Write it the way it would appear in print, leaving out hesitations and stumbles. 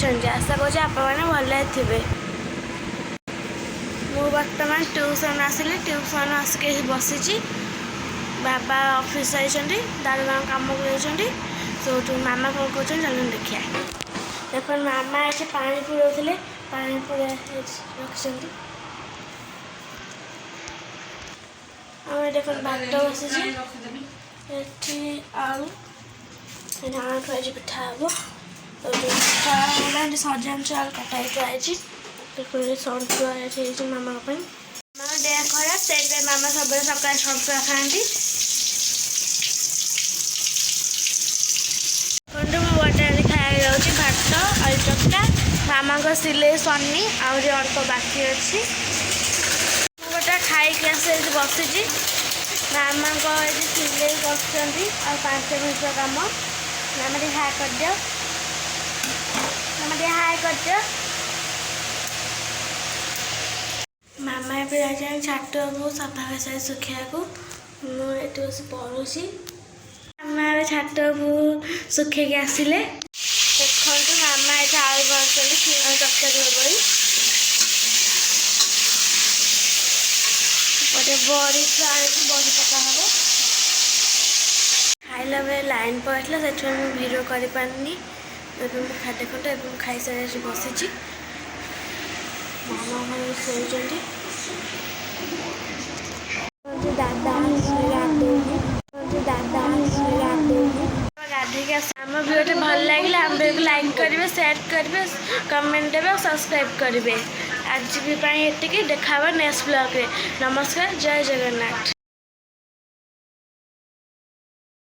କରିଛନ୍ତି। ଆଶା କରୁଛି ଆପଣମାନେ ଭଲରେ ଥିବେ। ମୁଁ ବର୍ତ୍ତମାନ ଟ୍ୟୁସନ୍ ଆସିଲି। ଟ୍ୟୁସନ୍ ଆସିକି ବସିଛି। ବାବା ଅଫିସ୍ ଯାଇଛନ୍ତି, ଦାଦା ତାଙ୍କ କାମକୁ ଯାଇଛନ୍ତି। ସେଇଠୁ ମାମା କ'ଣ କରୁଛନ୍ତି ଚାଲନ୍ତୁ ଦେଖିବା। ଦେଖନ୍ତୁ ମାମା ଏଠି ପାଣି ପୁରଉଥିଲେ, ପାଣି ପୁରା ରଖିଛନ୍ତି। ଆଉ ଦେଖନ୍ତୁ ଭାତ ବସିଛି, ଏଠି ଆଳୁ ଏଠି ଆଳୁ ଥୁଆହେଇଛି, ପିଠା ହେବ। ପିଠା ଏଠି ସଜାଞ୍ଚ ଆଳୁ କଟା ହେଇ ଥୁଆହେଇଛି। ସନ୍ତୁଳା ଏଠି ହେଇଛି ମାମାଙ୍କ ପାଇଁ। ମାମା ଦେହ ଖରାପ, ସେଇଥିପାଇଁ ମାମା ସବୁବେଳେ ସକାଳେ ସନ୍ତୁଳା ଖାଆନ୍ତି। ମୁଁ ବଜାରରେ ଖାଇବାକୁ ଯାଉଛି ଭାତ, ଆଳୁ ଚକଟା। ମାମାଙ୍କ ସିଲେଇ ସରିନି, ଆହୁରି ଅଳ୍ପ ବାକି ଅଛି। ମୁଁ ଗୋଟେ ଖାଇକି ଆସି ଏଠି ବସିଛି। ମାମାଙ୍କ ଏଠି ସିଲେଇ କରୁଛନ୍ତି, ଆଉ 5 ମିନିଟ୍ର କାମ। ମାମା ଟିକେ ହାଇ କରିଦିଅ, ମାମା ଟିକେ ହାଇ କରିଦିଅ। ମାମା ଏବେ ଯାଇଛନ୍ତି ଛାତକୁ ସଫା କରି ଶୁଖେଇବାକୁ। ମୁଁ ଏଠି ବସି ପଢ଼ୁଛି। ମାମା ଏବେ ଛାତକୁ ଶୁଖେଇକି ଆସିଲେ। ଦେଖନ୍ତୁ ମାମା ଏଠି ଆଳୁ ବସୁଛନ୍ତି କ୍ଷୀର ତରକାରୀ ହେବ। ଗୋଟେ ବଡ଼ି ଆଣିକି ବଡ଼ି ପକା ହେବ। ଖାଇଲା ବେଳେ ଲାଇନ୍ ପଳେଇଥିଲା, ସେଥିପାଇଁ ମୁଁ ଭିଡ଼ିଓ କରିପାରିନି। ଏବେ ମୁଁ ଦେଖନ୍ତୁ ଏବେ ମୁଁ ଖାଇସାରି ଆସି ବସିଛି। ମାମା ମାନେ ଶୋଇଛନ୍ତି। ଦାଦା ଗାଧେଇକି ଆସ। ଆମ ଭିଡ଼ିଓଟି ଭଲ ଲାଗିଲେ ଆମ ଭିଡ଼ିଓକୁ ଲାଇକ୍ କରିବେ, ସେୟାର କରିବେ, କମେଣ୍ଟ ଦେବେ ଆଉ ସବସ୍କ୍ରାଇବ୍ କରିବେ। ଆଜି ପାଇଁ ଏତିକି, ଦେଖା ହେବ ନେକ୍ସଟ ବ୍ଲଗ୍ରେ। ନମସ୍କାର, ଜୟ ଜଗନ୍ନାଥ।